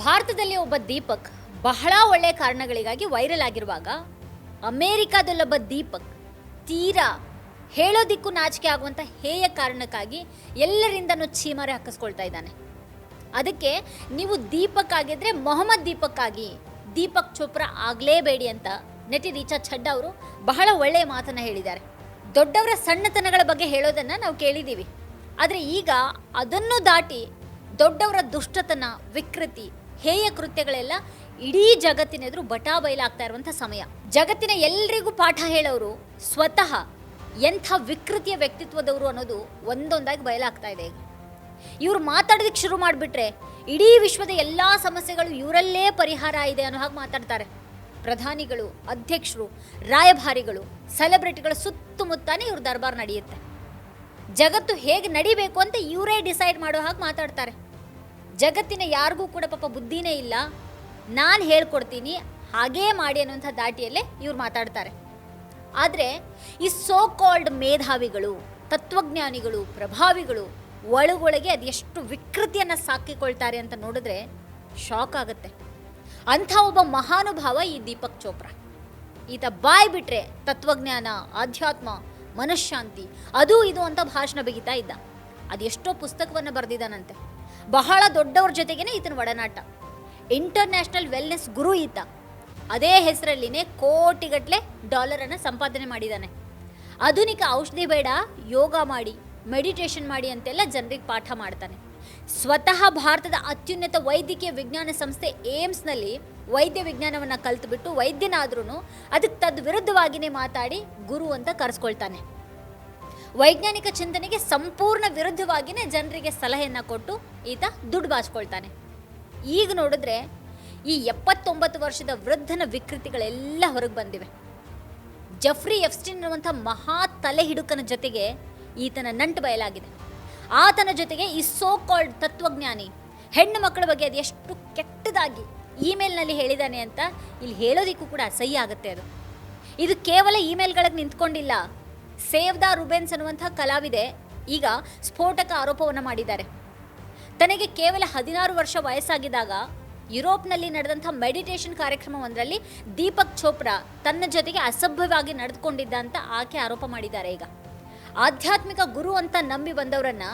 ಭಾರತದಲ್ಲಿ ಒಬ್ಬ ದೀಪಕ್ ಬಹಳ ಒಳ್ಳೆಯ ಕಾರಣಗಳಿಗಾಗಿ ವೈರಲ್ ಆಗಿರುವಾಗ ಅಮೇರಿಕಾದಲ್ಲೊಬ್ಬ ದೀಪಕ್ ತೀರಾ ಹೇಳೋದಿಕ್ಕೂ ನಾಚಿಕೆ ಆಗುವಂಥ ಹೇಯ ಕಾರಣಕ್ಕಾಗಿ ಎಲ್ಲರಿಂದನೂ ಚೀಮಾರೆ ಹಾಕಿಸ್ಕೊಳ್ತಾ ಇದ್ದಾನೆ. ಅದಕ್ಕೆ ನೀವು ದೀಪಕ್ ಆಗಿದ್ರೆ ಮೊಹಮ್ಮದ್ ದೀಪಕ್ ಆಗಿ, ದೀಪಕ್ ಚೋಪ್ರಾ ಆಗಲೇಬೇಡಿ ಅಂತ ನಟಿ ರೀಚಾ ಛಡ್ಡಾ ಅವರು ಬಹಳ ಒಳ್ಳೆಯ ಮಾತನ್ನು ಹೇಳಿದ್ದಾರೆ. ದೊಡ್ಡವರ ಸಣ್ಣತನಗಳ ಬಗ್ಗೆ ಹೇಳೋದನ್ನು ನಾವು ಕೇಳಿದ್ದೀವಿ, ಆದರೆ ಈಗ ಅದನ್ನು ದಾಟಿ ದೊಡ್ಡವರ ದುಷ್ಟತನ, ವಿಕೃತಿ, ಹೇಯ ಕೃತ್ಯಗಳೆಲ್ಲ ಇಡೀ ಜಗತ್ತಿನೆದುರು ಬಟಾಬೈಲಾಗ್ತಾ ಇರುವಂಥ ಸಮಯ. ಜಗತ್ತಿನ ಎಲ್ರಿಗೂ ಪಾಠ ಹೇಳೋರು ಸ್ವತಃ ಎಂಥ ವಿಕೃತಿಯ ವ್ಯಕ್ತಿತ್ವದವರು ಅನ್ನೋದು ಒಂದೊಂದಾಗಿ ಬಯಲಾಗ್ತಾ ಇದೆ. ಈಗ ಇವರು ಮಾತಾಡೋದಕ್ಕೆ ಶುರು ಮಾಡಿಬಿಟ್ರೆ ಇಡೀ ವಿಶ್ವದ ಎಲ್ಲ ಸಮಸ್ಯೆಗಳು ಇವರಲ್ಲೇ ಪರಿಹಾರ ಇದೆ ಅನ್ನೋ ಹಾಗೆ ಮಾತಾಡ್ತಾರೆ. ಪ್ರಧಾನಿಗಳು, ಅಧ್ಯಕ್ಷರು, ರಾಯಭಾರಿಗಳು, ಸೆಲೆಬ್ರಿಟಿಗಳು ಸುತ್ತಮುತ್ತಾನೆ ಇವ್ರ ದರ್ಬಾರ್ ನಡೆಯುತ್ತೆ. ಜಗತ್ತು ಹೇಗೆ ನಡಿಬೇಕು ಅಂತ ಇವರೇ ಡಿಸೈಡ್ ಮಾಡೋ ಹಾಗೆ ಮಾತಾಡ್ತಾರೆ. ಜಗತ್ತಿನ ಯಾರಿಗೂ ಕೂಡ ಪಾಪ ಬುದ್ಧಿನೇ ಇಲ್ಲ, ನಾನು ಹೇಳ್ಕೊಡ್ತೀನಿ ಹಾಗೇ ಮಾಡಿ ಅನ್ನೋಂಥ ದಾಟಿಯಲ್ಲೇ ಇವ್ರು ಮಾತಾಡ್ತಾರೆ. ಆದರೆ ಈ ಸೋ ಕಾಲ್ಡ್ ಮೇಧಾವಿಗಳು, ತತ್ವಜ್ಞಾನಿಗಳು, ಪ್ರಭಾವಿಗಳು ಒಳಗೊಳಗೆ ಅದೆಷ್ಟು ವಿಕೃತಿಯನ್ನು ಸಾಕಿಕೊಳ್ತಾರೆ ಅಂತ ನೋಡಿದ್ರೆ ಶಾಕ್ ಆಗುತ್ತೆ. ಅಂಥ ಒಬ್ಬ ಮಹಾನುಭಾವ ಈ ದೀಪಕ್ ಚೋಪ್ರಾ. ಈತ ಬಾಯ್ ಬಿಟ್ರೆ ತತ್ವಜ್ಞಾನ, ಆಧ್ಯಾತ್ಮ, ಮನಃಶಾಂತಿ, ಅದು ಇದು ಅಂತ ಭಾಷಣ ಬಿಗಿತಾ ಇದ್ದ. ಅದೆಷ್ಟೋ ಪುಸ್ತಕವನ್ನು ಬರೆದಿದ್ದಾನಂತೆ. ಬಹಳ ದೊಡ್ಡವ್ರ ಜೊತೆಗೇನೆ ಈತನ ಒಡನಾಟ. ಇಂಟರ್ನ್ಯಾಷನಲ್ ವೆಲ್ನೆಸ್ ಗುರು ಈತ. ಅದೇ ಹೆಸರಲ್ಲಿನೇ ಕೋಟಿಗಟ್ಟಲೆ ಡಾಲರನ್ನು ಸಂಪಾದನೆ ಮಾಡಿದ್ದಾನೆ. ಆಧುನಿಕ ಔಷಧಿ ಬೇಡ, ಯೋಗ ಮಾಡಿ, ಮೆಡಿಟೇಷನ್ ಮಾಡಿ ಅಂತೆಲ್ಲ ಜನರಿಗೆ ಪಾಠ ಮಾಡ್ತಾನೆ. ಸ್ವತಃ ಭಾರತದ ಅತ್ಯುನ್ನತ ವೈದ್ಯಕೀಯ ವಿಜ್ಞಾನ ಸಂಸ್ಥೆ ಏಮ್ಸ್ನಲ್ಲಿ ವೈದ್ಯ ವಿಜ್ಞಾನವನ್ನು ಕಲ್ತುಬಿಟ್ಟು ವೈದ್ಯನಾದ್ರೂ ಅದಕ್ಕೆ ತದ್ವಿರುದ್ಧವಾಗಿಯೇ ಮಾತಾಡಿ ಗುರು ಅಂತ ಕರೆಸ್ಕೊಳ್ತಾನೆ. ವೈಜ್ಞಾನಿಕ ಚಿಂತನೆಗೆ ಸಂಪೂರ್ಣ ವಿರುದ್ಧವಾಗಿಯೇ ಜನರಿಗೆ ಸಲಹೆಯನ್ನು ಕೊಟ್ಟು ಈತ ದುಡ್ಡು ಬಾಚ್ಕೊಳ್ತಾನೆ. ಈಗ ನೋಡಿದ್ರೆ ಈ 79 ವರ್ಷದ ವೃದ್ಧನ ವಿಕೃತಿಗಳೆಲ್ಲ ಹೊರಗೆ ಬಂದಿವೆ. ಜೆಫ್ರಿ ಎಪ್ಸ್ಟೈನ್ ಅನ್ನುವಂಥ ಮಹಾ ತಲೆ ಹಿಡುಕನ ಜೊತೆಗೆ ಈತನ ನಂಟು ಬಯಲಾಗಿದೆ. ಆತನ ಜೊತೆಗೆ ಈ ಸೋ ಕಾಲ್ಡ್ ತತ್ವಜ್ಞಾನಿ ಹೆಣ್ಣು ಮಕ್ಕಳ ಬಗ್ಗೆ ಅದು ಎಷ್ಟು ಕೆಟ್ಟದಾಗಿ ಇಮೇಲ್ನಲ್ಲಿ ಹೇಳಿದ್ದಾನೆ ಅಂತ ಇಲ್ಲಿ ಹೇಳೋದಕ್ಕೂ ಕೂಡ ಅಸಹ್ಯ ಆಗುತ್ತೆ. ಇದು ಕೇವಲ ಇಮೇಲ್ಗಳಿಗೆ ನಿಂತ್ಕೊಂಡಿಲ್ಲ. ಸೇವ್ದಾ ರುಬೆನ್ಸ್ ಅನ್ನುವಂಥ ಕಲಾವಿದೆ ಈಗ ಸ್ಫೋಟಕ ಆರೋಪವನ್ನು ಮಾಡಿದ್ದಾರೆ. ತನಗೆ ಕೇವಲ 16 ವರ್ಷ ವಯಸ್ಸಾಗಿದ್ದಾಗ ಯುರೋಪ್ನಲ್ಲಿ ನಡೆದಂಥ ಮೆಡಿಟೇಷನ್ ಕಾರ್ಯಕ್ರಮವೊಂದರಲ್ಲಿ ದೀಪಕ್ ಚೋಪ್ರಾ ತನ್ನ ಜೊತೆಗೆ ಅಸಭ್ಯವಾಗಿ ನಡೆದುಕೊಂಡಿದ್ದ ಅಂತ ಆಕೆ ಆರೋಪ ಮಾಡಿದ್ದಾರೆ. ಈಗ ಆಧ್ಯಾತ್ಮಿಕ ಗುರು ಅಂತ ನಂಬಿ ಬಂದವರನ್ನ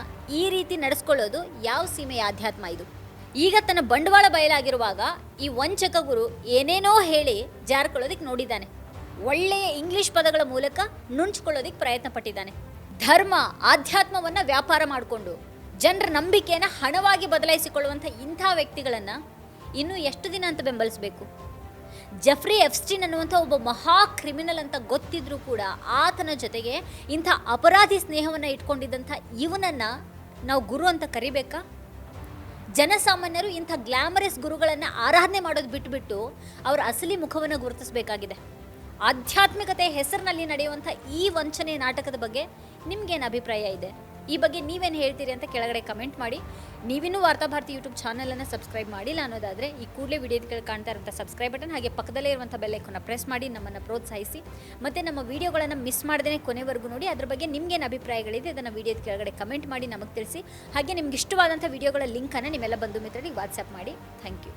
ಈ ರೀತಿ ನಡೆಸ್ಕೊಳ್ಳೋದು ಯಾವ ಸೀಮೆಯ ಆಧ್ಯಾತ್ಮ ಇದು? ಈಗ ತನ್ನ ಬಂಡವಾಳ ಬಯಲಾಗಿರುವಾಗ ಈ ವಂಚಕ ಗುರು ಏನೇನೋ ಹೇಳಿ ಜಾರ್ಕೊಳ್ಳೋದಕ್ಕೆ ನೋಡಿದ್ದಾನೆ. ಒಳ್ಳೆಯ ಇಂಗ್ಲಿಷ್ ಪದಗಳ ಮೂಲಕ ನುಣ್ಚ್ಕೊಳ್ಳೋದಕ್ಕೆ ಪ್ರಯತ್ನ ಪಟ್ಟಿದ್ದಾನೆ. ಧರ್ಮ, ಆಧ್ಯಾತ್ಮವನ್ನು ವ್ಯಾಪಾರ ಮಾಡಿಕೊಂಡು ಜನರ ನಂಬಿಕೆಯನ್ನು ಹಣವಾಗಿ ಬದಲಾಯಿಸಿಕೊಳ್ಳುವಂಥ ಇಂಥ ವ್ಯಕ್ತಿಗಳನ್ನು ಇನ್ನೂ ಎಷ್ಟು ದಿನ ಅಂತ ಬೆಂಬಲಿಸಬೇಕು? ಜೆಫ್ರಿ ಎಪ್ಸ್ಟೈನ್ ಅನ್ನುವಂಥ ಒಬ್ಬ ಮಹಾ ಕ್ರಿಮಿನಲ್ ಅಂತ ಗೊತ್ತಿದ್ರೂ ಕೂಡ ಆತನ ಜೊತೆಗೆ ಇಂಥ ಅಪರಾಧಿ ಸ್ನೇಹವನ್ನು ಇಟ್ಕೊಂಡಿದ್ದಂಥ ಇವನನ್ನು ನಾವು ಗುರು ಅಂತ ಕರಿಬೇಕಾ? ಜನಸಾಮಾನ್ಯರು ಇಂಥ ಗ್ಲಾಮರಸ್ ಗುರುಗಳನ್ನು ಆರಾಧನೆ ಮಾಡೋದು ಬಿಟ್ಟುಬಿಟ್ಟು ಅವರ ಅಸಲಿ ಮುಖವನ್ನು ಗುರುತಿಸಬೇಕಾಗಿದೆ. ಆಧ್ಯಾತ್ಮಿಕತೆ ಹೆಸರಿನಲ್ಲಿ ನಡೆಯುವಂಥ ಈ ವಂಚನೆ ನಾಟಕದ ಬಗ್ಗೆ ನಿಮಗೇನು ಅಭಿಪ್ರಾಯ ಇದೆ? ಈ ಬಗ್ಗೆ ನೀವೇನು ಹೇಳ್ತೀರಿ ಅಂತ ಕೆಳಗಡೆ ಕಮೆಂಟ್ ಮಾಡಿ. ನೀವಿನ್ನೂ ವಾರ್ತಾಭಾರತಿ ಯೂಟ್ಯೂಬ್ ಚಾನಲನ್ನು ಸಬ್ಸ್ಕ್ರೈಬ್ ಮಾಡಿಲ್ಲ ಅನ್ನೋದಾದರೆ ಈ ಕೂಡಲೇ ವಿಡಿಯೋದಲ್ಲಿ ಕಾಣ್ತಾ ಇರುವಂಥ ಸಬ್ಸ್ಕ್ರೈಬ್ ಬಟನ್ ಹಾಗೆ ಪಕ್ಕದಲ್ಲೇ ಇರುವಂಥ ಬೆಲ್ ಐಕಾನ್ನ ಪ್ರೆಸ್ ಮಾಡಿ ನಮ್ಮನ್ನು ಪ್ರೋತ್ಸಾಹಿಸಿ. ಮತ್ತು ನಮ್ಮ ವಿಡಿಯೋಗಳನ್ನು ಮಿಸ್ ಮಾಡದೇ ಕೊನೆವರೆಗೂ ನೋಡಿ. ಅದ್ರ ಬಗ್ಗೆ ನಿಮಗೇನು ಅಭಿಪ್ರಾಯಗಳಿದೆ ಅದನ್ನು ವಿಡಿಯೋದ ಕೆಳಗಡೆ ಕಮೆಂಟ್ ಮಾಡಿ ನಮಗೆ ತಿಳಿಸಿ. ಹಾಗೆ ನಿಮ್ಗೆ ಇಷ್ಟವಾದಂಥ ವಿಡಿಯೋಗಳ ಲಿಂಕನ್ನು ನಿಮ್ಮೆಲ್ಲ ಬಂಧು ಮಿತ್ರರಿಗೆ ವಾಟ್ಸಪ್ ಮಾಡಿ. Thank you.